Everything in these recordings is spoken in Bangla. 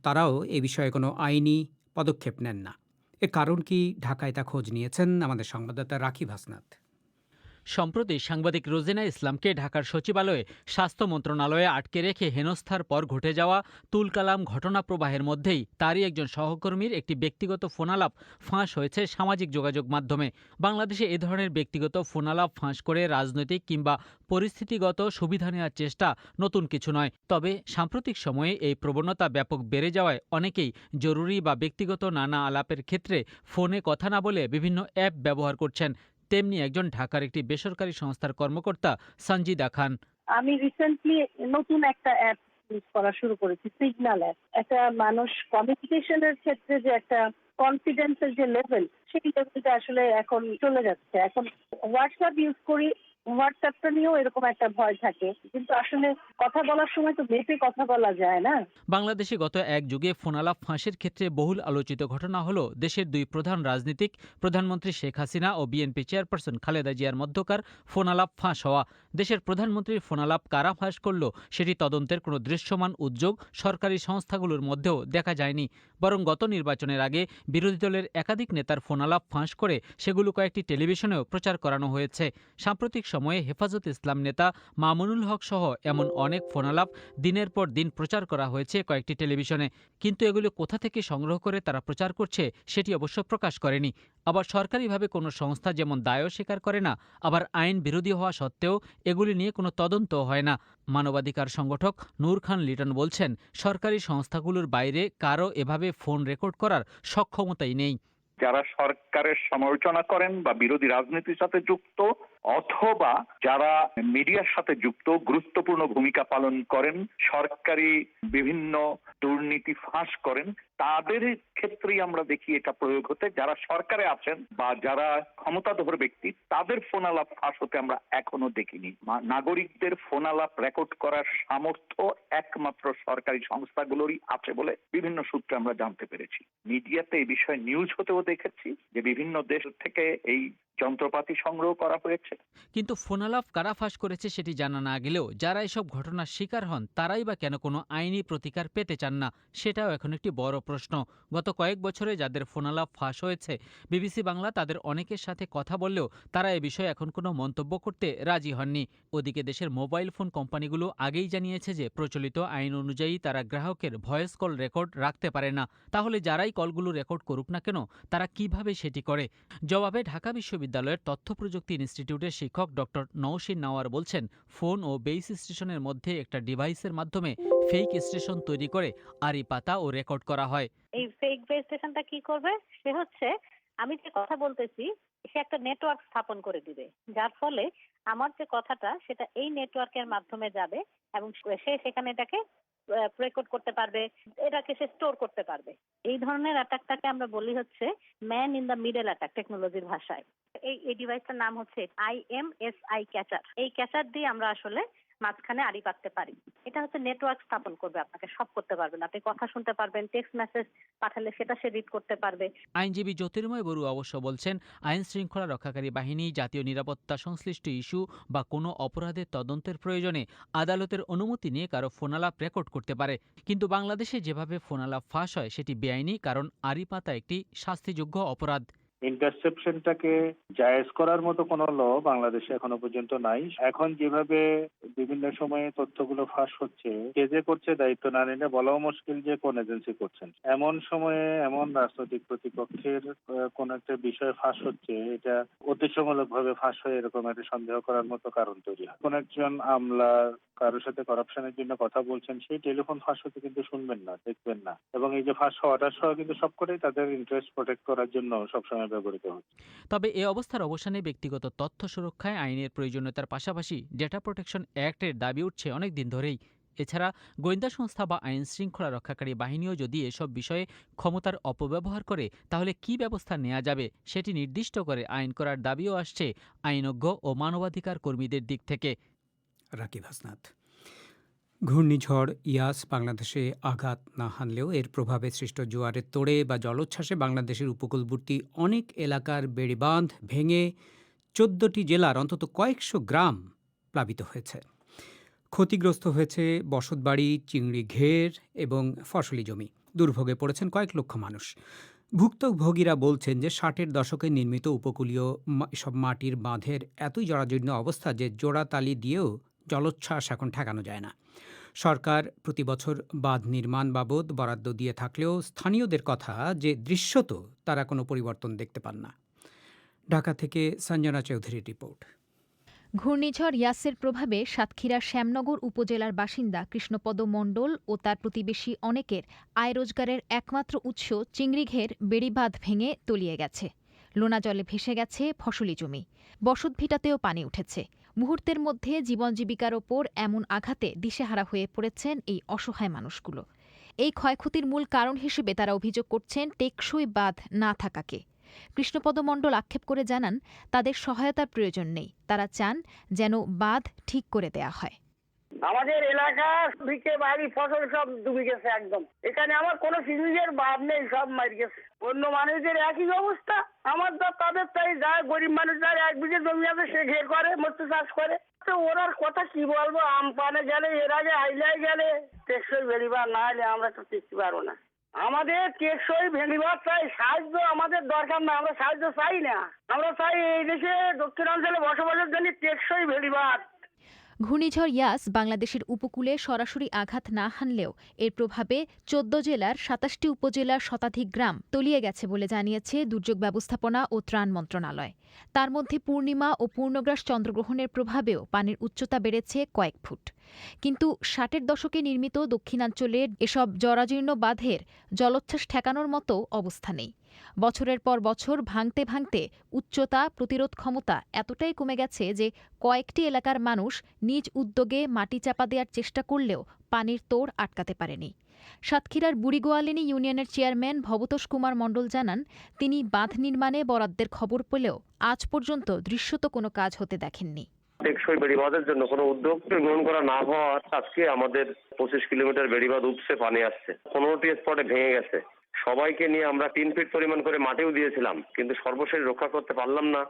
তারাও এ বিষয়ে কোনো আইনি পদক্ষেপ নেন না। এর কারণ কি? ঢাকায় তা খোঁজ নিয়েছেন আমাদের সংবাদদাতা রাকিব হাসনাত। সম্প্রতি সাংবাদিক রোজিনা ইসলামকে ঢাকার সচিবালয়ে স্বাস্থ্য মন্ত্রণালয়ে আটকে রেখে হেনস্থার পর ঘটে যাওয়া তুলকালাম ঘটনা প্রবাহের মধ্যেই তারই একজন সহকর্মীর একটি ব্যক্তিগত ফোনালাপ ফাঁস হয়েছে সামাজিক যোগাযোগ মাধ্যমে। বাংলাদেশে এ ধরনের ব্যক্তিগত ফোনালাপ ফাঁস করে রাজনৈতিক কিংবা পরিস্থিতিগত সুবিধা নেওয়ার চেষ্টা নতুন কিছু নয়। তবে সাম্প্রতিক সময়ে এই প্রবণতা ব্যাপক বেড়ে যাওয়ায় অনেকেই জরুরি বা ব্যক্তিগত নানা আলাপের ক্ষেত্রে ফোনে কথা না বলে বিভিন্ন অ্যাপ ব্যবহার করছেন। তেমনি একজন ঢাকার একটি বেসরকারি সংস্থার কর্মকর্তা সঞ্জিদা খান। আমি রিসেন্টলি নতুন একটা অ্যাপ ইউজ করা শুরু করেছি, সিগন্যাল অ্যাপ। একটা মানুষ কমিউনিকেশনের ক্ষেত্রে যে একটা কনফিডেন্সের যে লেভেল, সেই লেভেলটা আসলে এখন চলে যাচ্ছে। এখন হোয়াটসঅ্যাপ ইউজ করি, হোয়াটসঅ্যাপটা নিয়েও এরকম একটা ভয় থাকে, কিন্তু আসলে কথা বলার সময় তো মেপে কথা বলা যায় না। বাংলাদেশে গত এক যুগে ফোনালাপ ফাঁসের ক্ষেত্রে বহুল আলোচিত ঘটনা হলো দেশের দুই প্রধান রাজনীতিক প্রধানমন্ত্রী শেখ হাসিনা ও বিএনপি চেয়ারপারসন খালেদা জিয়ার মধ্যকার ফোনালাপ ফাঁস হওয়া। দেশের প্রধানমন্ত্রীর ফোনালাপ কারা ফাঁস করল সেটি তদন্তের কোনো দৃশ্যমান উদ্যোগ সরকারি সংস্থাগুলোর মধ্যেও দেখা যায়নি। বরং গত নির্বাচনের আগে বিরোধী দলের একাধিক নেতার ফোনালাপ ফাঁস করে সেগুলো কয়েকটি টেলিভিশনেও প্রচার করানো হয়েছে। সাম্প্রতিক সময়ে হেফাজত ইসলাম নেতা মামুনুল হক সহ এমন অনেক ফোনালাপ দিনের পর দিন প্রচার করা হয়েছে কয়েকটি টেলিভিশনে। কিন্তু এগুলো কোথা থেকে সংগ্রহ করে তারা প্রচার করছে সেটি অবশ্য প্রকাশ করেনি। আবার সরকারিভাবে কোনো সংস্থা যেমন দায়ও স্বীকার করে না, আবার আইন বিরোধী হওয়া সত্ত্বেও এগুলি নিয়ে কোনো তদন্ত হয় না। মানবাধিকার সংগঠক নূর খান লিটন বলছেন, সরকারি সংস্থাগুলোর বাইরে কারও এভাবে ফোন রেকর্ড করার সক্ষমতাই নেই। যারা সরকারের সমালোচনা করেন বা বিরোধী রাজনীতির সাথে যুক্ত, অথবা যারা মিডিয়ার সাথে যুক্ত, গুরুত্বপূর্ণ ভূমিকা পালন করেন, সরকারি বিভিন্ন দুর্নীতি ফাঁস করেন, তাদের ক্ষেত্রেই আমরা দেখি এটা প্রয়োগ হতে। যারা সরকারে আছেন বা যারা ক্ষমতাধর ব্যক্তি, তাদের ফোনালাপ ফাঁস হতে আমরা এখনো দেখিনি। নাগরিকদের ফোনালাপ রেকর্ড করার সামর্থ্য একমাত্র সরকারি সংস্থাগুলোরই আছে বলে বিভিন্ন সূত্রে আমরা জানতে পেরেছি। মিডিয়াতে এই বিষয়ে নিউজ হতেও দেখেছি যে বিভিন্ন দেশ থেকে এই যন্ত্রপাতি সংগ্রহ করা হয়েছে। কিন্তু ফোনালাপ কারা ফাঁস করেছে সেটি জানা না গেলেও যারা এসব ঘটনার শিকার হন তারাই বা কেন কোনো আইনি প্রতিকার পেতে চান না, সেটাও এখন একটি বড় প্রশ্ন। গত কয়েক বছরে যাদের ফোনালাপ ফাঁস হয়েছে, বিবিসি বাংলা তাদের অনেকের সাথে কথা বললেও তারা এ বিষয়ে এখন কোনো মন্তব্য করতে রাজি হননি। ওদিকে দেশের মোবাইল ফোন কোম্পানিগুলো আগেই জানিয়েছে যে প্রচলিত আইন অনুযায়ী তারা গ্রাহকের ভয়েস কল রেকর্ড রাখতে পারে না। তাহলে যারাই কলগুলো রেকর্ড করুক না কেন, তারা কিভাবে সেটি করে? জবাবে ঢাকা বিশ্ববিদ্যালয়ের তথ্য প্রযুক্তি ইনস্টিটিউটের শিক্ষক ডক্টর নওশীন নাওয়ার বলছেন, ফোন ও বেস স্টেশনের মধ্যে একটা ডিভাইসের মাধ্যমে ফেক স্টেশন তৈরি করে আড়ি পাতা ও রেকর্ড করা হয়। এই ফেক বেস স্টেশনটা কি করবে? সে হচ্ছে, আমি যে কথা বলতেছি, সে একটা নেটওয়ার্ক স্থাপন করে দিবে, যার ফলে আমার যে কথাটা সেটা এই নেটওয়ার্কের মাধ্যমে যাবে এবং সে সেখানে এটাকে রেকর্ড করতে পারবে, এটাকে সে স্টোর করতে পারবে। এই ধরনের অ্যাটাকটাকে আমরা বলি হচ্ছে man in the middle attack টেকনোলজির ভাষায়। এই ডিভাইসটার নাম হচ্ছে IMSI ক্যাচার। এই ক্যাচার দিয়ে আমরা আসলে মাঝখানে আড়ি পাততে পারি। এটা হচ্ছে নেটওয়ার্ক স্থাপন করবে, আপনাকে সব করতে পারবেন। আপনি কথা শুনতে পারবেন, টেক্সট মেসেজ পাঠালে সেটা সে রিড করতে পারবে। আইনজীবী জ্যোতির্ময় বড়ুয়া অবশ্য বলছেন, আইন শৃঙ্খলা রক্ষাকারী বাহিনী জাতীয় নিরাপত্তা সংশ্লিষ্ট ইস্যু বা কোনো অপরাধের তদন্তের প্রয়োজনে আদালতের অনুমতি নিয়ে কারো ফোনালাপ রেকর্ড করতে পারে। কিন্তু বাংলাদেশে যেভাবে ফোনালাপ ফাঁস হয় সেটি বেআইনি, কারণ আড়ি পাতা একটি শাস্তিযোগ্য অপরাধ। ইন্টারসেপশনটাকে জায়েজ করার মতো কোনো ল বাংলাদেশে এখনো পর্যন্ত নাই। এখন যেভাবে বিভিন্ন সময়ে তথ্যগুলো ফাঁস হচ্ছে, কে যে করছে দায়িত্ব না নিলে বলাও মুশকিল যে কোন এজেন্সি করছেন। এমন সময়ে এমন রাজনৈতিক প্রতিপক্ষের কোন একটা বিষয় ফাঁস হচ্ছে, এটা উদ্দেশ্যমূলক ভাবে ফাঁস হয়ে এরকম একটা সন্দেহ করার মতো কারণ তৈরি হয়। কোন একজন আমলা কারোর সাথে করাপশনের জন্য কথা বলছেন, সেই টেলিফোন ফাঁস হতে কিন্তু শুনবেন না, দেখবেন না। এবং এই যে ফাঁস হওয়াটা সহ কিন্তু সবকটাই তাদের ইন্টারেস্ট প্রোটেক্ট করার জন্য সবসময় ব্যবহৃত হচ্ছে। তবে এ অবস্থার অবসানে ব্যক্তিগত তথ্য সুরক্ষায় আইনের প্রয়োজনীয়তার পাশাপাশি ডেটা প্রোটেকশন অ্যাক্টের দাবি উঠছে অনেক দিন ধরেই। এছাড়া গোয়েন্দা সংস্থা বা আইন শৃঙ্খলা রক্ষাকারী বাহিনীও যদি এসব বিষয়ে ক্ষমতার অপব্যবহার করে তাহলে কি ব্যবস্থা নেওয়া যাবে সেটি নির্দিষ্ট করে আইন করার দাবিও আসছে আইনজ্ঞ ও মানবাধিকার কর্মীদের দিক থেকে। রাকিব হাসনাত। ঘূর্ণিঝড় ইয়াস বাংলাদেশে আঘাত না হানলেও এর প্রভাবে সৃষ্ট জোয়ারের তোড়ে বা জলোচ্ছ্বাসে বাংলাদেশের উপকূলবর্তী অনেক এলাকার বেড়িবাঁধ ভেঙে ১৪টি জেলার অন্তত কয়েকশো গ্রাম প্লাবিত হয়েছে। ক্ষতিগ্রস্ত হয়েছে বসতবাড়ি, চিংড়ি ঘের এবং ফসলি জমি। দুর্ভোগে পড়েছেন কয়েক লক্ষ মানুষ। ভুক্তভোগীরা বলছেন যে ৬০-এর দশকে নির্মিত উপকূলীয় সব মাটির বাঁধের এতই জরাজীর্ণ অবস্থা যে জোড়াতালি দিয়েও জলোচ্ছ্বাস এখন ঠেকানো যায় না। সরকার প্রতি বছর বাঁধ নির্মাণ বাবদ বরাদ্দ দিয়ে থাকলেও স্থানীয়দের কথা যে দৃশ্যত তারা কোনো পরিবর্তন দেখতে পান না। ঢাকা থেকে সঞ্জনা চৌধুরীর রিপোর্ট। ঘূর্ণিঝড় ইয়াসের প্রভাবে সাতক্ষীরার শ্যামনগর উপজেলার বাসিন্দা কৃষ্ণপদ মণ্ডল ও তার প্রতিবেশী অনেকের আয় রোজগারের একমাত্র উৎস চিংড়িঘের বেড়িবাঁধ ভেঙে তলিয়ে গেছে। লোনা জলে ভেসে গেছে ফসলি জমি, বসতভিটাতেও পানি উঠেছে। মুহূর্তের মধ্যে জীবন জীবিকার ওপর এমন আঘাতে দিশেহারা হয়ে পড়েছেন এই অসহায় মানুষগুলো। এই ক্ষয়ক্ষতির মূল কারণ হিসেবে তারা অভিযোগ করছেন টেকসই বাঁধ না থাকাকে। কৃষ্ণপদ মণ্ডল আক্ষেপ করে জানান, তাদের সহায়তার প্রয়োজন নেই, তারা চান যেন বাঁধ ঠিক করে দেয়া হয়। আমাদের এলাকা ভিটে বাড়ি ফসল সব ডুবে গেছে একদম। এখানে আমার কোনো সিজনের বাদ নেই, সব মার গেছে। অন্য মানুষদের একই অবস্থা। আমার তো তাদের তাই যায়, গরিব মানুষ যার 1 বিঘে জমি আছে সে ঘের করে, মৎস্য চাষ করে। তো ওরার কথা কি বলবো, আমপানে গেলে এর আগে হাইলাই গেলে টেকসই বেড়িবার না হলে আমরা তো টিকতে পারবো না। আমাদের টেকসই ভেড়িবাঁধ চাই, সাহায্য আমাদের দরকার না, আমরা সাহায্য চাই না। আমরা চাই এই দেশে দক্ষিণাঞ্চলে বসবাসের জন্য টেকসই ভেড়িবাঁধ। ঘূর্ণিঝড় ইয়াস বাংলাদেশের উপকূলে সরাসরি আঘাত না হানলেও এর প্রভাবে ১৪ জেলার ২৭টি উপজেলার শতাধিক গ্রাম তলিয়ে গেছে বলে জানিয়েছে দুর্যোগ ব্যবস্থাপনা ও ত্রাণ মন্ত্রণালয়। তার মধ্যে পূর্ণিমা ও পূর্ণগ্রাস চন্দ্রগ্রহণের প্রভাবেও পানির উচ্চতা বেড়েছে কয়েক ফুট। কিন্তু ৬০-এর দশকে নির্মিত দক্ষিণাঞ্চলের এসব জরাজীর্ণ বাঁধের জলোচ্ছ্বাস ঠেকানোর মতো অবস্থা নেই। বছরের পর বছর ভাঙতে ভাঙতে উচ্চতা, প্রতিরোধ ক্ষমতা এতটাই কমে গেছে যে কয়েকটি এলাকার মানুষ নিজ উদ্যোগে মাটি চাপা দেওয়ার চেষ্টা করলেও পানির তোড় আটকাতে পারেনি। সাতক্ষীরার বুড়িগোয়ালিনী ইউনিয়নের চেয়ারম্যান ভবতোষ কুমার মণ্ডল জানান, তিনি বাঁধ নির্মাণে বরাদ্দের খবর পেলেও আজ পর্যন্ত দৃশ্যত কোনো কাজ হতে দেখেননি। টেকসই বেড়িবাঁধের জন্য কোনো উদ্যোগ গ্রহণ করা না হওয়ার আজকে আমাদের 25 কিলোমিটার বেড়িবাঁধ উপসে পানি আসছে, 15টি স্পটে ভেঙে গেছে। সবাইকে নিয়ে আমরা 3 ফিট পরিমাণ করে মাটিও দিয়েছিলাম, কিন্তু সর্বশেষ রক্ষা করতে পারলাম না।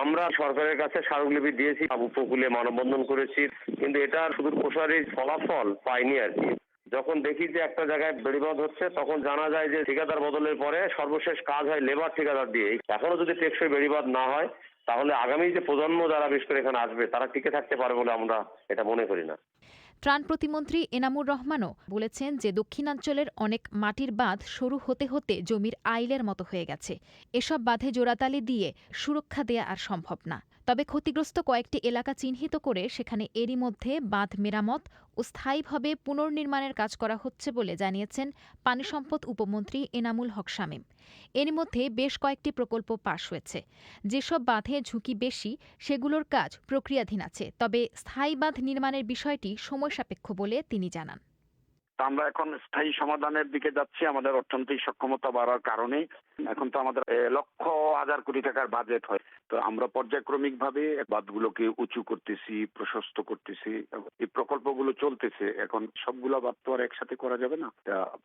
আমরা সরকারের কাছে স্মারকলিপি দিয়েছি, উপকূলে মানববন্ধন করেছি, কিন্তু এটা সুদূর প্রসারী ফলাফল পাইনি আর কি। যখন দেখি যে একটা জায়গায় বেড়িবাঁধ হচ্ছে, তখন জানা যায় যে ঠিকাদার বদলের পরে সর্বশেষ কাজ হয় লেবার ঠিকাদার দিয়ে। এখনো যদি টেকসই বেড়িবাঁধ না হয়, তাহলে আগামী যে প্রজন্ম যারা বিশেষ করে এখানে আসবে তারা টিকে থাকতে পারবে বলে আমরা এটা মনে করি না। ত্রাণ প্রতিমন্ত্রী এনামুর রহমানও বলেছেন যে দক্ষিণাঞ্চলের অনেক মাটির বাঁধ সরু হতে হতে জমির আইলের মতো হয়ে গেছে। এসব বাঁধে জোড়াতালি দিয়ে সুরক্ষা দেয়া আর সম্ভব না। তবে ক্ষতিগ্রস্ত কয়েকটি এলাকা চিহ্নিত করে সেখানে এরই মধ্যে বাঁধ মেরামত ও স্থায়ীভাবে পুনর্নির্মাণের কাজ করা হচ্ছে বলে জানিয়েছেন পানি সম্পদ উপমন্ত্রী এনামুল হক শামীম। এরই মধ্যে বেশ কয়েকটি প্রকল্প পাশ হয়েছে। যেসব বাঁধে ঝুঁকি বেশি সেগুলোর কাজ প্রক্রিয়াধীন আছে, তবে স্থায়ী বাঁধ নির্মাণের বিষয়টি সময় সাপেক্ষ বলে তিনি জানান। আমরা এখন স্থায়ী সমাধানের দিকে যাচ্ছি। আমাদের অর্থনৈতিক সক্ষমতা বাড়ার কারণে এখন তো আমাদের লক্ষ হাজার কোটি টাকার বাজেট হয়। তো আমরা পর্যায়ক্রমিক ভাবে বাঁধগুলোকে উঁচু করতেছি, প্রশস্ত করতেছি। এই প্রকল্পগুলো চলতেছে। এখন সবগুলা বাঁধ তো আর একসাথে করা যাবে না।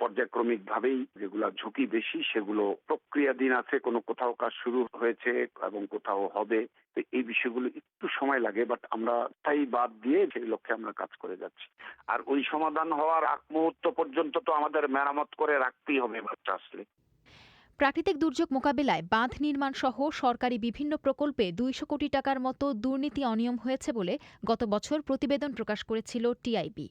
পর্যায়ক্রমিক ভাবেই যেগুলা ঝুঁকি বেশি সেগুলো প্রক্রিয়াধীন আছে, কোনো কোথাও কাজ শুরু হয়েছে এবং কোথাও হবে। তো এই বিষয়গুলো একটু সময় লাগে, বাট আমরা স্থায়ী বাঁধ দিয়ে সেই লক্ষ্যে আমরা কাজ করে যাচ্ছি। আর ওই সমাধান হওয়ার আগ মুহূর্ত পর্যন্ত তো আমাদের মেরামত করে রাখতেই হবে বাঁধটা আসলে। প্রাকৃতিক দুর্যোগ মোকাবিলায় বাঁধ নির্মাণ সহ সরকারি বিভিন্ন প্রকল্পে ২০০ কোটি টাকার মতো দুর্নীতি অনিয়ম হয়েছে বলে গত বছর প্রতিবেদন প্রকাশ করেছিল টিআইবি।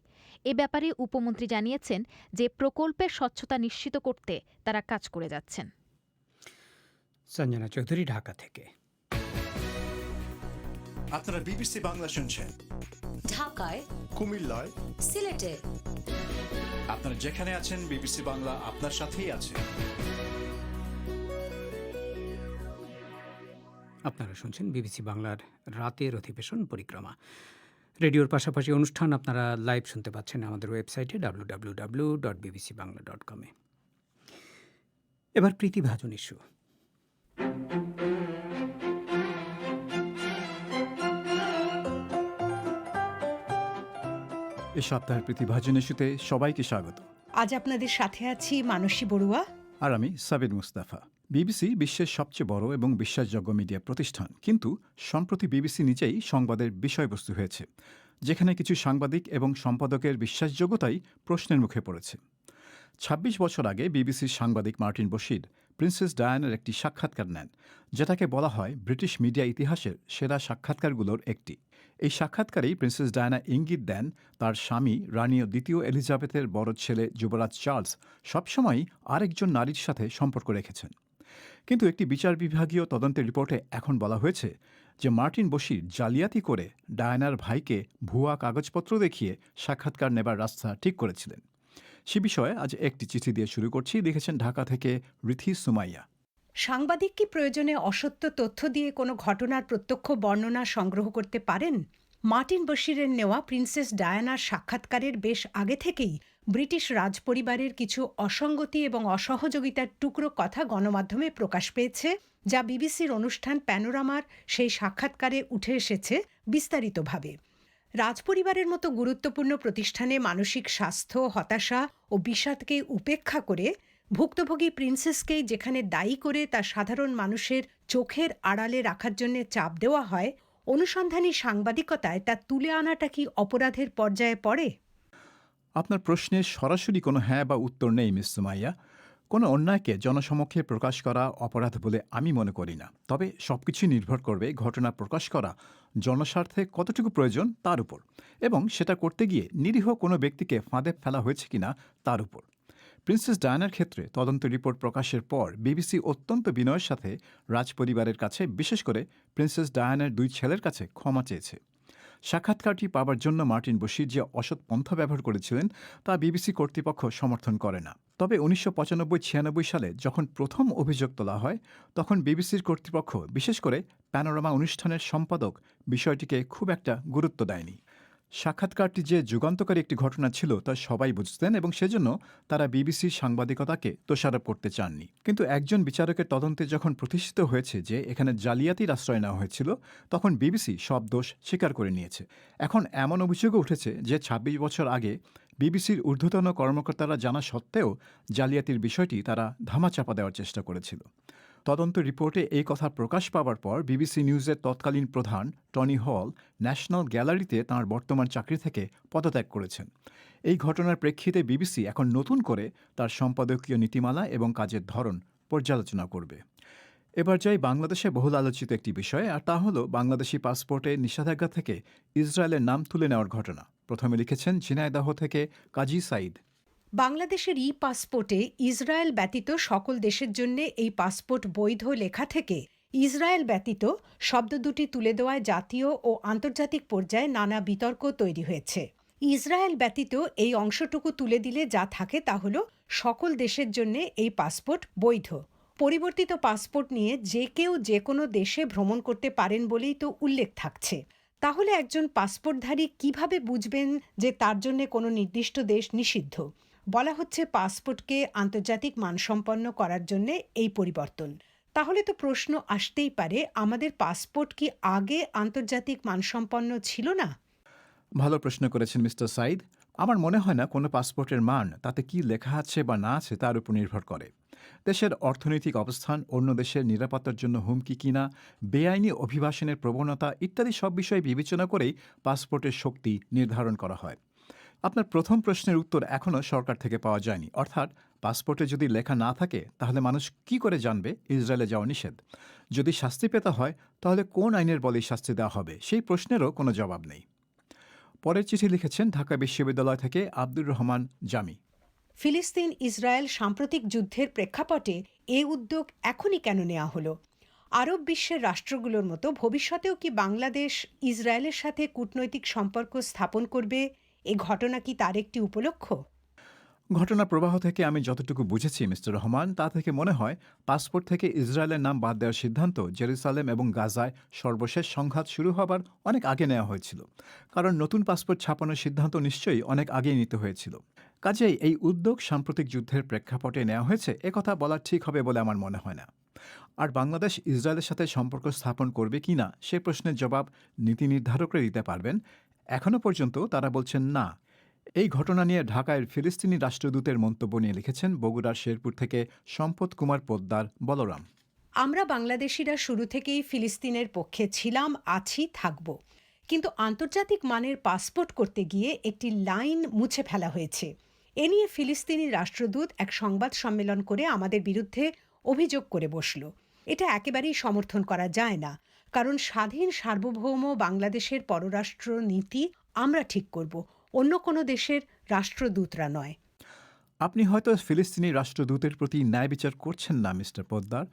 এ ব্যাপারে উপমন্ত্রী জানিয়েছেন যে প্রকল্পের স্বচ্ছতা নিশ্চিত করতে তারা কাজ করে যাচ্ছেন। সঞ্জনা চৌধুরী, ঢাকা থেকে। আপনারা বিবিসি বাংলা শুনছেন ঢাকায়, কুমিল্লায়, সিলেটে। আপনারা যেখানে আছেন বিবিসি বাংলা আপনার সাথেই আছে। আপনারা শুনছেন বিবিসি বাংলার রাতের অধিবেশন পরিক্রমা। রেডিওর পাশাপাশি অনুষ্ঠান আপনারা লাইভ শুনতে পাচ্ছেন আমাদের ওয়েবসাইটে www.bbcbangla.com। এবার প্রীতিভাজন ইস্যু। এ সপ্তাহের প্রীতিভাজন ইস্যুতে সবাইকে স্বাগত। আজ আপনাদের সাথে আছি মানসী বড়ুয়া আর আমি সাবির মুস্তাফা। বিবিসি বিশ্বের সবচেয়ে বড় এবং বিশ্বাসযোগ্য মিডিয়া প্রতিষ্ঠান, কিন্তু সম্প্রতি বিবিসি নিজেই সংবাদের বিষয়বস্তু হয়েছে, যেখানে কিছু সাংবাদিক এবং সম্পাদকের বিশ্বাসযোগ্যতাই প্রশ্নের মুখে পড়েছে। ২৬ বছর আগে বিবিসির সাংবাদিক মার্টিন বশির প্রিন্সেস ডায়ানার একটি সাক্ষাৎকার নেন, যেটাকে বলা হয় ব্রিটিশ মিডিয়া ইতিহাসের সেরা সাক্ষাৎকারগুলোর একটি। এই সাক্ষাৎকারেই প্রিন্সেস ডায়ানা ইঙ্গিত দেন তার স্বামী রানী দ্বিতীয় এলিজাবেথের বড় ছেলে যুবরাজ চার্লস সবসময়ই আরেকজন নারীর সাথে সম্পর্ক রেখেছেন। কিন্তু একটি বিচার বিভাগীয় তদন্তের রিপোর্টে এখন বলা হয়েছে যে মার্টিন বশির জালিয়াতি করে ডায়ানার ভাইকে ভুয়া কাগজপত্র দেখিয়ে সাক্ষাৎকার নেবার রাস্তা ঠিক করেছিলেন। সে বিষয়ে আজ একটি চিঠি দিয়ে শুরু করছি, লিখেছেন ঢাকা থেকে রিথি সুমাইয়া। সাংবাদিক কি প্রয়োজনে অসত্য তথ্য দিয়ে কোনো ঘটনার প্রত্যক্ষ বর্ণনা সংগ্রহ করতে পারেন? মার্টিন বশিরের নেওয়া প্রিন্সেস ডায়ানার সাক্ষাৎকারের বেশ আগে থেকেই ব্রিটিশ রাজপরিবারের কিছু অসঙ্গতি এবং অসহযোগিতার টুকরো কথা গণমাধ্যমে প্রকাশ পেয়েছে, যা বিবিসির অনুষ্ঠান প্যানোরামার সেই সাক্ষাৎকারে উঠে এসেছে বিস্তারিতভাবে। রাজপরিবারের মতো গুরুত্বপূর্ণ প্রতিষ্ঠানে মানসিক স্বাস্থ্য, হতাশা ও বিষাদকে উপেক্ষা করে ভুক্তভোগী প্রিন্সেসকেই যেখানে দায়ী করে তা সাধারণ মানুষের চোখের আড়ালে রাখার জন্য চাপ দেওয়া হয়, অনুসন্ধানী সাংবাদিকতায় তা তুলে আনাটা কি অপরাধের পর্যায়ে পড়ে? আপনার প্রশ্নের সরাসরি কোনো হ্যাঁ বা উত্তর নেই মিস সুমাইয়া। কোনো অন্যায়কে জনসমক্ষে প্রকাশ করা অপরাধ বলে আমি মনে করি না। তবে সবকিছুই নির্ভর করবে ঘটনা প্রকাশ করা জনস্বার্থে কতটুকু প্রয়োজন তার উপর, এবং সেটা করতে গিয়ে নিরীহ কোনো ব্যক্তিকে ফাঁদে ফেলা হয়েছে কিনা তার উপর। প্রিন্সেস ডায়ানার ক্ষেত্রে তদন্ত রিপোর্ট প্রকাশের পর বিবিসি অত্যন্ত বিনয়ের সাথে রাজপরিবারের কাছে, বিশেষ করে প্রিন্সেস ডায়ানার 2 ছেলের কাছে ক্ষমা চেয়েছে। সাক্ষাৎকারটি পাবার জন্য মার্টিন বশির যে অসৎ পন্থা ব্যবহার করেছিলেন তা বিবিসি কর্তৃপক্ষ সমর্থন করে না। তবে 1995-96 সালে যখন প্রথম অভিযোগ তোলা হয়, তখন বিবিসির কর্তৃপক্ষ, বিশেষ করে প্যানোরামা অনুষ্ঠানের সম্পাদক, বিষয়টিকে খুব একটা গুরুত্ব দেয়নি। সাক্ষাৎকারটি যে যুগান্তকারী একটি ঘটনা ছিল তা সবাই বুঝতেন এবং সেজন্য তারা বিবিসির সাংবাদিকতাকে দোষারোপ করতে চাননি। কিন্তু একজন বিচারকের তদন্তে যখন প্রতিষ্ঠিত হয়েছে যে এখানে জালিয়াতির আশ্রয় নেওয়া হয়েছিল, তখন বিবিসি সব দোষ স্বীকার করে নিয়েছে। এখন এমন অভিযোগও উঠেছে যে 26 বছর আগে বিবিসির ঊর্ধ্বতন কর্মকর্তারা জানা সত্ত্বেও জালিয়াতির বিষয়টি তারা ধামাচাপা দেওয়ার চেষ্টা করেছিল। তদন্ত রিপোর্টে এই কথা প্রকাশ পাওয়ার পর বিবিসি নিউজের তৎকালীন প্রধান টনি হল ন্যাশনাল গ্যালারিতে তাঁর বর্তমান চাকরি থেকে পদত্যাগ করেছেন। এই ঘটনার প্রেক্ষিতে বিবিসি এখন নতুন করে তার সম্পাদকীয় নীতিমালা এবং কাজের ধরন পর্যালোচনা করবে। এবার যাই বাংলাদেশে বহুল আলোচিত একটি বিষয়, আর তা হলো বাংলাদেশি পাসপোর্টে নিষেধাজ্ঞা থেকে ইসরায়েলের নাম তুলে নেওয়ার ঘটনা। প্রথমে লিখেছেন ঝিনাইদহ থেকে কাজী সাইদ। বাংলাদেশের পাসপোর্টে ইসরায়েল ব্যতীত সকল দেশের জন্য এই পাসপোর্ট বৈধ লেখা থেকে ইসরায়েল ব্যতীত শব্দ দুটি তুলে দেওয়ায় জাতীয় ও আন্তর্জাতিক পর্যায়ে নানা বিতর্ক তৈরি হয়েছে। ইসরায়েল ব্যতীত এই অংশটুকু তুলে দিলে যা থাকে তা হল সকল দেশের জন্য এই পাসপোর্ট বৈধ। পরিবর্তিত পাসপোর্ট নিয়ে যে কেউ যে কোনো দেশে ভ্রমণ করতে পারেন বলেই তো উল্লেখ থাকছে। তাহলে একজন পাসপোর্টধারী কিভাবে বুঝবেন যে তার জন্য কোনো নির্দিষ্ট দেশ নিষিদ্ধ? বলা হচ্ছে পাসপোর্টকে আন্তর্জাতিক মানসম্পন্ন করার জন্য এই পরিবর্তন। তাহলে তো প্রশ্ন আসতেই পারে, আমাদের পাসপোর্ট কি আগে আন্তর্জাতিক মানসম্পন্ন ছিল না? ভালো প্রশ্ন করেছেন মিস্টার সাইদ। আমার মনে হয় না কোনো পাসপোর্টের মান তাতে কি লেখা আছে বা না আছে তার উপর নির্ভর করে। দেশের অর্থনৈতিক অবস্থান, অন্য দেশের নিরাপত্তার জন্য হুমকি কিনা, বেআইনি অভিবাসনের প্রবণতা ইত্যাদি সব বিষয় বিবেচনা করেই পাসপোর্টের শক্তি নির্ধারণ করা হয়। আপনার প্রথম প্রশ্নের উত্তর এখনও সরকার থেকে পাওয়া যায়নি। অর্থাৎ পাসপোর্টে যদি লেখা না থাকে তাহলে মানুষ কি করে জানবে ইসরায়েলে যাওয়া নিষেধ? যদি শাস্তি পেতে হয় তাহলে কোন আইনের বলেই শাস্তি দেওয়া হবে, সেই প্রশ্নেরও কোনো জবাব নেই। পরের চিঠি লিখেছেন ঢাকা বিশ্ববিদ্যালয় থেকে আব্দুর রহমান জামি। ফিলিস্তিন ইসরায়েল সাম্প্রতিক যুদ্ধের প্রেক্ষাপটে এ উদ্যোগ এখনই কেন নেওয়া হলো? আরব বিশ্বের রাষ্ট্রগুলোর মতো ভবিষ্যতেও কি বাংলাদেশ ইসরায়েলের সাথে কূটনৈতিক সম্পর্ক স্থাপন করবে? এই ঘটনা কি তার একটি উপলক্ষ? ঘটনা প্রবাহ থেকে আমি যতটুকু বুঝেছি মিস্টার রহমান, তা থেকে মনে হয় পাসপোর্ট থেকে ইসরায়েলের নাম বাদ দেওয়ার সিদ্ধান্ত জেরুসালেম এবং গাজায় সর্বশেষ সংঘাত শুরু হবার অনেক আগে নেওয়া হয়েছিল। কারণ নতুন পাসপোর্ট ছাপানোর সিদ্ধান্ত নিশ্চয়ই অনেক আগেই নিতে হয়েছিল। কাজেই এই উদ্যোগ সাম্প্রতিক যুদ্ধের প্রেক্ষাপটে নেওয়া হয়েছে একথা বলা ঠিক হবে বলে আমার মনে হয় না। আর বাংলাদেশ ইসরায়েলের সাথে সম্পর্ক স্থাপন করবে কি না সে প্রশ্নের জবাব নীতি নির্ধারকরা দিতে পারবেন। এখনও পর্যন্ত তারা বলছেন না। এই ঘটনা নিয়ে ঢাকায় ফিলিস্তিনি রাষ্ট্রদূতের মন্তব্য নিয়ে লিখেছেন বগুড়ার শেরপুর থেকে সম্পদ কুমার পোদ্দার বলরাম। আমরা বাংলাদেশিরা শুরু থেকেই ফিলিস্তিনের পক্ষে ছিলাম, আছি, থাকব। কিন্তু আন্তর্জাতিক মানের পাসপোর্ট করতে গিয়ে একটি লাইন মুছে ফেলা হয়েছে। এ নিয়ে ফিলিস্তিনি রাষ্ট্রদূত এক সংবাদ সম্মেলন করে আমাদের বিরুদ্ধে অভিযোগ করে বসল। এটা একেবারেই সমর্থন করা যায় না, কারণ স্বাধীন সার্বভৌম বাংলাদেশের পররাষ্ট্র নীতি আমরা ঠিক করব, অন্য কোনো দেশের রাষ্ট্রদূতরা নয়। আপনি হয়তো ফিলিস্তিনি রাষ্ট্রদূতের প্রতি ন্যায় বিচার করছেন না মিস্টার পোদ্দার।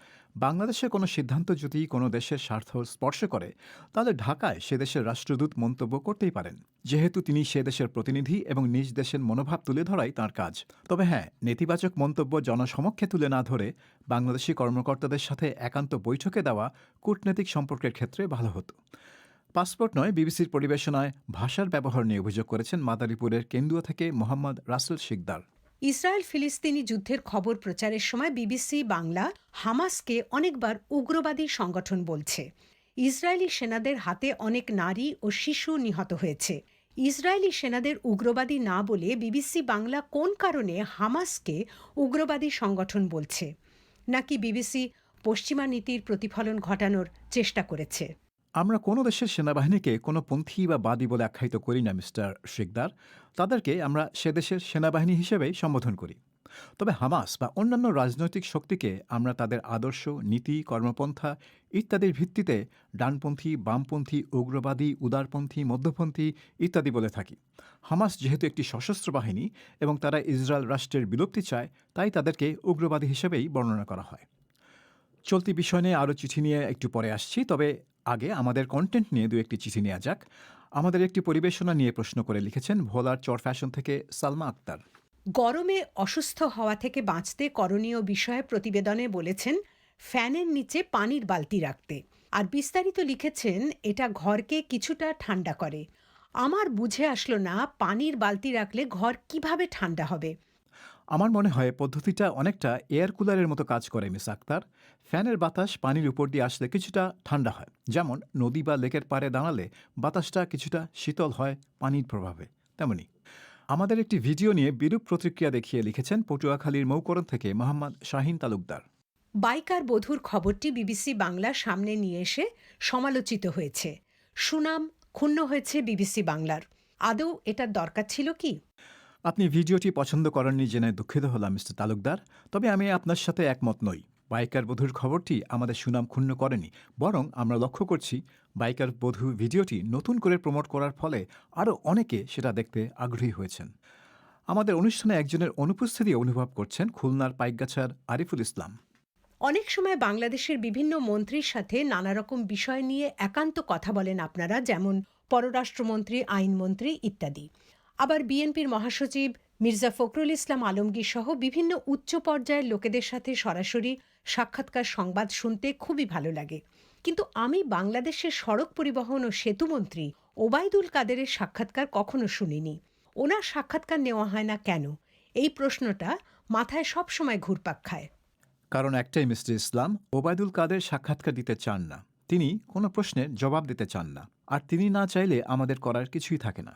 বাংলাদেশের কোনো সিদ্ধান্ত যদি কোনো দেশের স্বার্থ স্পর্শ করে, তাহলে ঢাকায় সে দেশের রাষ্ট্রদূত মন্তব্য করতেই পারেন, যেহেতু তিনি সে দেশের প্রতিনিধি এবং নিজ দেশের মনোভাব তুলে ধরাই তাঁর কাজ। তবে হ্যাঁ, নেতিবাচক মন্তব্য জনসমক্ষে তুলে না ধরে বাংলাদেশি কর্মকর্তাদের সাথে একান্ত বৈঠকে দেওয়া কূটনৈতিক সম্পর্কের ক্ষেত্রে ভালো হতো। পাসপোর্ট নয়, বিবিসির পরিবেশনায় ভাষার ব্যবহার নিয়ে অভিযোগ করেছেন মাদারীপুরের কেন্দুয়া থেকে মোহাম্মদ রাসেল শিকদার। ইসরায়েল ফিলিস্তিনি যুদ্ধের খবর প্রচারের সময় বিবিসি বাংলা হামাসকে অনেকবার উগ্রবাদী সংগঠন বলছে। ইসরায়েলি সেনাদের হাতে অনেক নারী ও শিশু নিহত হয়েছে। ইসরায়েলি সেনাদের উগ্রবাদী না বলে বিবিসি বাংলা কোন কারণে হামাসকে উগ্রবাদী সংগঠন বলছে? নাকি বিবিসি পশ্চিমা নীতির প্রতিফলন ঘটানোর চেষ্টা করেছে? আমরা কোনো দেশের সেনাবাহিনীকে কোনো পন্থী বা বাদী বলে আখ্যায়িত করি না মিস্টার শিকদার। তাদেরকে আমরা সে দেশের সেনাবাহিনী হিসেবেই সম্বোধন করি। তবে হামাস বা অন্যান্য রাজনৈতিক শক্তিকে আমরা তাদের আদর্শ, নীতি, কর্মপন্থা ইত্যাদির ভিত্তিতে ডানপন্থী, বামপন্থী, উগ্রবাদী, উদারপন্থী, মধ্যপন্থী ইত্যাদি বলে থাকি। হামাস যেহেতু একটি সশস্ত্র বাহিনী এবং তারা ইসরায়েল রাষ্ট্রের বিলুপ্তি চায়, তাই তাদেরকে উগ্রবাদী হিসেবেই বর্ণনা করা হয়। চলতি বিষয় নিয়ে আরও চিঠি নিয়ে একটু পরে আসছি, তবে আগে আমাদের কন্টেন্ট নিয়ে দু একটি চিঠি নেওয়া যাক। আমাদের একটি পরিবেশনা নিয়ে প্রশ্ন করে লিখেছেন ভোলার চর ফ্যাশন থেকে সালমা আক্তার। গরমে অসুস্থ হওয়া থেকে বাঁচতে করণীয় বিষয়ে প্রতিবেদনে বলেছেন ফ্যানের নিচে পানির বালতি রাখতে, আর বিস্তারিত লিখেছেন এটা ঘরকে কিছুটা ঠান্ডা করে। আমার বুঝে আসলো না পানির বালতি রাখলে ঘর কিভাবে ঠান্ডা হবে। আমার মনে হয় পদ্ধতিটা অনেকটা এয়ার কুলারের মতো কাজ করে মিস আক্তার। ফ্যানের বাতাস পানির উপর দিয়ে আসলে কিছুটা ঠান্ডা হয়, যেমন নদী বা লেকের পাড়ে দাঁড়ালে বাতাসটা কিছুটা শীতল হয় পানির প্রভাবে, তেমনি আমাদের একটি ভিডিও নিয়ে বিরূপ প্রতিক্রিয়া দেখিয়ে লিখেছেন পটুয়াখালীর মৌকরণ থেকে মোহাম্মদ শাহিন তালুকদার। বাইকার বধূর খবরটি বিবিসি বাংলার সামনে নিয়ে এসে সমালোচিত হয়েছে। সুনাম ক্ষুণ্ণ হয়েছে বিবিসি বাংলার। আদৌ এটার দরকার ছিল কি? আপনি ভিডিওটি পছন্দ করেননি জেনে দুঃখিত হলাম মিস্টার তালুকদার, তবে আমি আপনার সাথে একমত নই। বাইকার বধূর খবরটি আমাদের সুনাম ক্ষুণ্ণ করেনি, বরং আমরা লক্ষ্য করছি বাইকার বধূ ভিডিওটি নতুন করে প্রমোট করার ফলে আরও অনেকে সেটা দেখতে আগ্রহী হয়েছেন। আমাদের অনুষ্ঠানে একজনের অনুপস্থিতি অনুভব করছেন খুলনার পাইকগাছার আরিফুল ইসলাম। অনেক সময় বাংলাদেশের বিভিন্ন মন্ত্রীর সাথে নানা রকম বিষয় নিয়ে একান্ত কথা বলেন আপনারা, যেমন পররাষ্ট্রমন্ত্রী, আইনমন্ত্রী ইত্যাদি। আবার বিএনপির মহাসচিব মির্জা ফখরুল ইসলাম আলমগীর সহ বিভিন্ন উচ্চ পর্যায়ের লোকেদের সাথে সরাসরি সাক্ষাৎকার সংবাদ শুনতে খুবই ভালো লাগে। কিন্তু আমি বাংলাদেশের সড়ক পরিবহন ও সেতুমন্ত্রী ওবায়দুল কাদেরের সাক্ষাৎকার কখনো শুনিনি। ওনার সাক্ষাৎকার নেওয়া হয় না কেন? এই প্রশ্নটা মাথায় সবসময় ঘুরপাক খায়। কারণ একটাই মিস্টার ইসলাম, ওবায়দুল কাদের সাক্ষাৎকার দিতে চান না। তিনি কোনো প্রশ্নের জবাব দিতে চান না, আর তিনি না চাইলে আমাদের করার কিছুই থাকে না।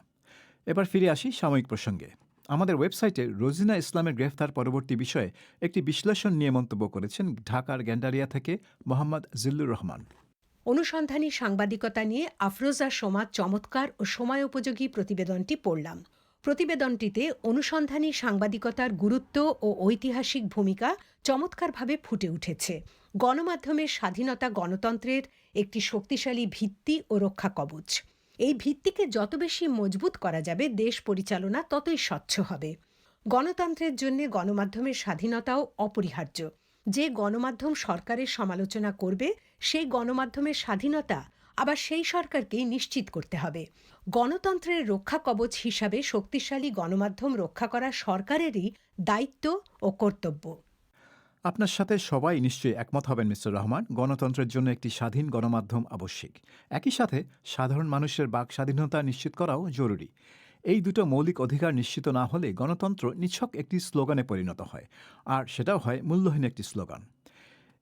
এবার ফিরে আসি সাময়িক প্রসঙ্গে। আমাদের ওয়েবসাইটে রোজিনা ইসলামের গ্রেফতার পরবর্তী বিষয়ে একটি বিশ্লেষণ নিয়ে মন্তব্য করেছেন ঢাকার গ্যান্ডারিয়া থেকে মোহাম্মদ জিল্লুর রহমান। অনুসন্ধানী সাংবাদিকতা নিয়ে আফরোজা সোমার চমৎকার ও সময়োপযোগী প্রতিবেদনটি পড়লাম। প্রতিবেদনটিতে অনুসন্ধানী সাংবাদিকতার গুরুত্ব ও ঐতিহাসিক ভূমিকা চমৎকারভাবে ফুটে উঠেছে। গণমাধ্যমের স্বাধীনতা গণতন্ত্রের একটি শক্তিশালী ভিত্তি ও রক্ষা কবচ। এই ভিত্তিকে যত বেশি মজবুত করা যাবে, দেশ পরিচালনা ততই স্বচ্ছ হবে। গণতন্ত্রের জন্য গণমাধ্যমের স্বাধীনতাও অপরিহার্য। যে গণমাধ্যম সরকারের সমালোচনা করবে, সেই গণমাধ্যমের স্বাধীনতা আবার সেই সরকারকেই নিশ্চিত করতে হবে। গণতন্ত্রের রক্ষা কবচ হিসাবে শক্তিশালী গণমাধ্যম রক্ষা করা সরকারেরই দায়িত্ব ও কর্তব্য। আপনার সাথে সবাই নিশ্চয়ই একমত হবেন মিস্টার রহমান, গণতন্ত্রের জন্য একটি স্বাধীন গণমাধ্যম আবশ্যিক। একই সাথে সাধারণ মানুষের বাক স্বাধীনতা নিশ্চিত করাও জরুরি। এই দুটো মৌলিক অধিকার নিশ্চিত না হলে গণতন্ত্র নিছক একটি স্লোগানে পরিণত হয়, আর সেটাও হয় মূল্যহীন একটি স্লোগান।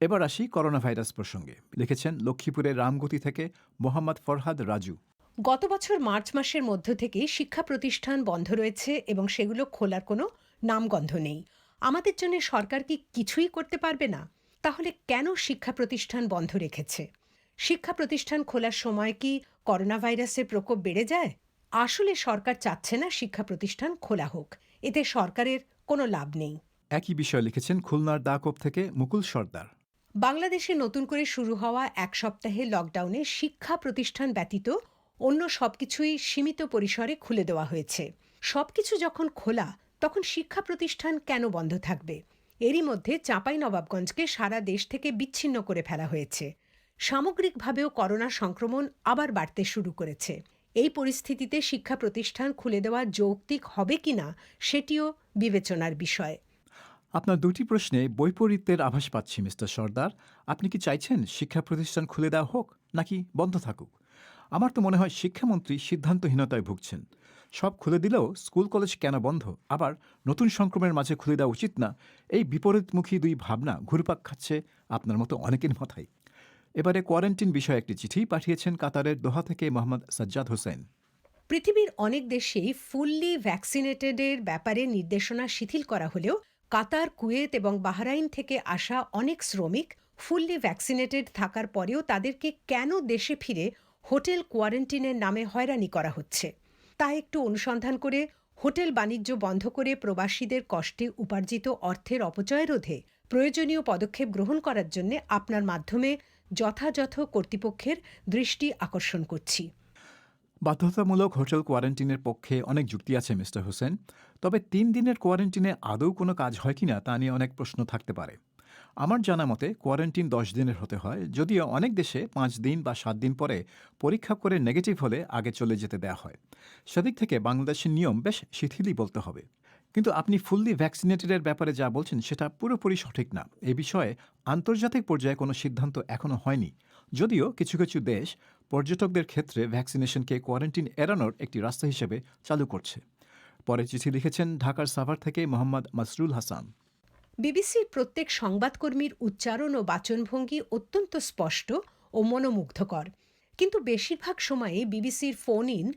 এবার আসি করোনা ভাইরাস প্রসঙ্গে। লিখেছেন লক্ষ্মীপুরের রামগতি থেকে মোহাম্মদ ফরহাদ রাজু। গত বছর মার্চ মাসের মধ্য থেকে শিক্ষা প্রতিষ্ঠান বন্ধ রয়েছে এবং সেগুলো খোলার কোনো নামগন্ধ নেই। আমাদের জন্য সরকার কি কিছুই করতে পারবে না? তাহলে কেন শিক্ষা প্রতিষ্ঠান বন্ধ রেখেছে? শিক্ষা প্রতিষ্ঠান খোলার সময় কি করোনা ভাইরাসের প্রকোপ বেড়ে যায়? আসলে সরকার চাচ্ছে না শিক্ষা প্রতিষ্ঠান খোলা হোক। এতে সরকারের কোনো লাভ নেই। একই বিষয় লিখেছেন খুলনার দাকোপ থেকে মুকুল সর্দার। বাংলাদেশে নতুন করে শুরু হওয়া এক সপ্তাহে লকডাউনে শিক্ষা প্রতিষ্ঠান ব্যতীত অন্য সবকিছুই সীমিত পরিসরে খুলে দেওয়া হয়েছে। সবকিছু যখন খোলা, তখন শিক্ষা প্রতিষ্ঠান কেন বন্ধ থাকবে? এরই মধ্যে চাঁপাইনবাবগঞ্জকে সারা দেশ থেকে বিচ্ছিন্ন করে ফেলা হয়েছে। সামগ্রিকভাবেও করোনা সংক্রমণ আবার বাড়তে শুরু করেছে। এই পরিস্থিতিতে শিক্ষা প্রতিষ্ঠান খুলে দেওয়া যৌক্তিক হবে কিনা সেটিও বিবেচনার বিষয়। আপনার দুটি প্রশ্নে বৈপরীত্যের আভাস পাচ্ছি মিস্টার সর্দার। আপনি কি চাইছেন শিক্ষা প্রতিষ্ঠান খুলে দেওয়া হোক নাকি বন্ধ থাকুক? আমার তো মনে হয় শিক্ষামন্ত্রী সিদ্ধান্তহীনতায় ভুগছেন। সব খুলে দিলেও স্কুল কলেজ কেন বন্ধ, আবার নতুন সংক্রমণের মাঝে খুলে দেওয়া উচিত না, এই বিপরীতমুখী দুই ভাবনা ঘুরপাক খাচ্ছে আপনার মতো অনেকের মাথায়। এবারে কোয়ারেন্টিন বিষয়ে একটি চিঠি পাঠিয়েছেন কাতারের দোহা থেকে মোহাম্মদ সাজ্জাদ হোসেন। পৃথিবীর অনেক দেশেই ফুললি ভ্যাকসিনেটেডের ব্যাপারে নির্দেশনা শিথিল করা হলেও কাতার, কুয়েত এবং বাহরাইন থেকে আসা অনেক শ্রমিক ফুললি ভ্যাকসিনেটেড থাকার পরেও তাদেরকে কেন দেশে ফিরে হোটেল কোয়ারেন্টিনের নামে হয়রানি করা হচ্ছে তা একটু অনুসন্ধান করে হোটেল বাণিজ্য বন্ধ করে প্রবাসীদের কষ্টে উপার্জিত অর্থের অপচয় রোধে প্রয়োজনীয় পদক্ষেপ গ্রহণ করার জন্য আপনার মাধ্যমে যথাযথ কর্তৃপক্ষের দৃষ্টি আকর্ষণ করছি। বাধ্যতামূলক হোটেল কোয়ারেন্টিনের পক্ষে অনেক যুক্তি আছে মিস্টার হোসেন, তবে 3 দিনের কোয়ারেন্টিনে আদৌ কোনো কাজ হয় কিনা তা নিয়ে অনেক প্রশ্ন থাকতে পারে। আমার জানা মতে কোয়ারেন্টিন 10 দিনের হতে হয়, যদিও অনেক দেশে 5 দিন বা 7 দিন পরে পরীক্ষা করে নেগেটিভ হলে আগে চলে যেতে দেওয়া হয়। সেদিক থেকে বাংলাদেশের নিয়ম বেশ শিথিলই বলতে হবে। কিন্তু আপনি ফুললি ভ্যাকসিনেটেডের ব্যাপারে যা বলছেন সেটা পুরোপুরি সঠিক না। এ বিষয়ে আন্তর্জাতিক পর্যায়ে কোনো সিদ্ধান্ত এখনও হয়নি, যদিও কিছু কিছু দেশ পর্যটকদের ক্ষেত্রে ভ্যাকসিনেশনকে কোয়ারেন্টিন এড়ানোর একটি রাস্তা হিসেবে চালু করছে। পরে চিঠি লিখেছেন ঢাকার সাভার থেকে মোহাম্মদ মাসরুল হাসান। বিবিসির প্রত্যেক সংবাদকর্মীর উচ্চারণ ও বাচনভঙ্গি অত্যন্ত স্পষ্ট ও মনোমুগ্ধকর, কিন্তু বেশিরভাগ সময়ে বিবিসির ফোন ইন,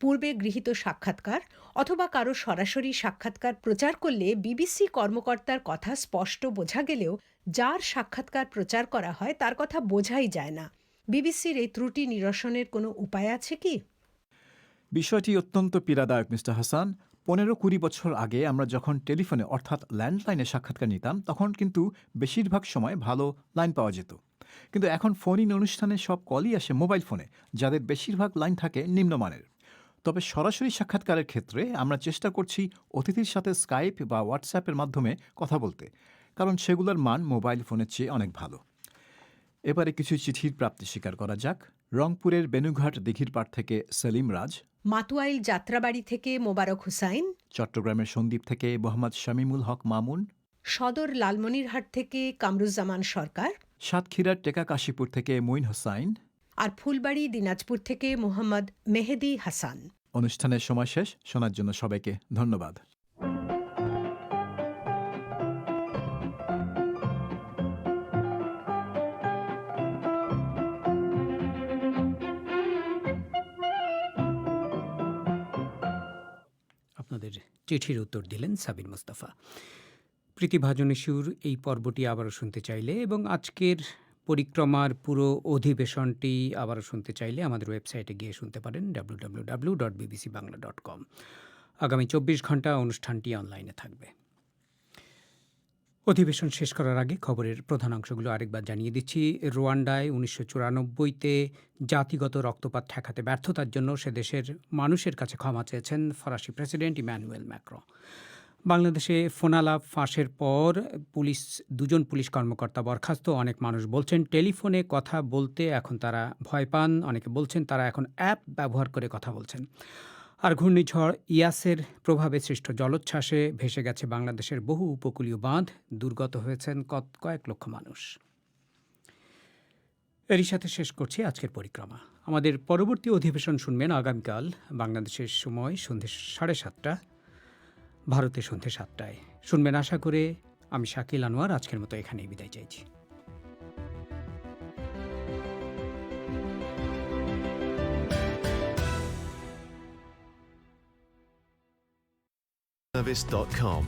পূর্বে গৃহীত সাক্ষাৎকার অথবা কারো সরাসরি সাক্ষাৎকার প্রচার করলে বিবিসি কর্মকর্তার কথা স্পষ্ট বোঝা গেলেও যার সাক্ষাৎকার প্রচার করা হয় তার কথা বোঝাই যায় না। বিবিসির এই ত্রুটি নিরসনের কোনো উপায় আছে কি? বিষয়টি অত্যন্ত পীড়াদায়ক মিস্টার হাসান। 15-20 বছর আগে আমরা যখন টেলিফোনে অর্থাৎ ল্যান্ডলাইনে সাক্ষাৎকার নিতাম তখন কিন্তু বেশিরভাগ সময় ভালো লাইন পাওয়া যেত, কিন্তু এখন ফোন ইন অনুষ্ঠানে সব কলই আসে মোবাইল ফোনে, যাদের বেশিরভাগ লাইন থাকে নিম্নমানের। তবে সরাসরি সাক্ষাৎকারের ক্ষেত্রে আমরা চেষ্টা করছি অতিথির সাথে স্কাইপ বা হোয়াটসঅ্যাপের মাধ্যমে কথা বলতে, কারণ সেগুলোর মান মোবাইল ফোনের চেয়ে অনেক ভালো। এবারে কিছু চিঠির প্রাপ্তি স্বীকার করা যাক। রংপুরের বেনুঘাট দিঘির পাড় থেকে সেলিম রাজ, মাতুয়াইল যাত্রাবাড়ি থেকে মোবারক হুসাইন, চট্টগ্রামের সন্দ্বীপ থেকে মোহাম্মদ শামীমুল হক মামুন, সদর লালমনিরহাট থেকে কামরুজ্জামান সরকার, সাতক্ষীরার টেকা কাশীপুর থেকে মঈন হোসাইন, আর ফুলবাড়ি দিনাজপুর থেকে মোহাম্মদ মেহেদি হাসান। অনুষ্ঠানের সময় শেষ। শোনার জন্য সবাইকে ধন্যবাদ। আপনাদের চিঠির উত্তর দিলেন সাবির মোস্তফা। প্রীতিভাজন ইস্যুর এই পর্বটি আবারও শুনতে চাইলে এবং আজকের পরিক্রমার পুরো অধিবেশনটি আবারও শুনতে চাইলে আমাদের ওয়েবসাইটে গিয়ে শুনতে পারেন www.bbcbangla.com। আগামী 24 ঘন্টা অনুষ্ঠানটি অনলাইনে থাকবে। অধিবেশন শেষ করার আগে খবরের প্রধান অংশগুলো আরেকবার জানিয়ে দিচ্ছি। রোয়ান্ডায় 1994-তে জাতিগত রক্তপাত ঠেকাতে ব্যর্থতার জন্য সে দেশের মানুষের কাছে ক্ষমা চেয়েছেন ফরাসি প্রেসিডেন্ট ইম্যানুয়েল ম্যাক্রো। বাংলাদেশে ফোনালাপ ফাঁসের পর দুজন পুলিশ কর্মকর্তা বরখাস্ত। অনেক মানুষ বলছেন টেলিফোনে কথা বলতে এখন তারা ভয় পান। অনেকে বলছেন তারা এখন অ্যাপ ব্যবহার করে কথা বলছেন। আর ঘূর্ণিঝড় ইয়াসের প্রভাবে সৃষ্ট জলোচ্ছ্বাসে ভেসে গেছে বাংলাদেশের বহু উপকূলীয় বাঁধ, দুর্গত হয়েছেন কয়েক লক্ষ মানুষ। এরই সাথে শেষ করছি আজকের পরিক্রমা। আমাদের পরবর্তী অধিবেশন শুনবেন আগামীকাল বাংলাদেশের সময় সন্ধ্যে 7:30, ভারতে সন্ধ্যে 7টায় শুনবেন আশা করে। আমি শাকিল আনোয়ার আজকের মতো এখানেই বিদায় চাইছি। Service.com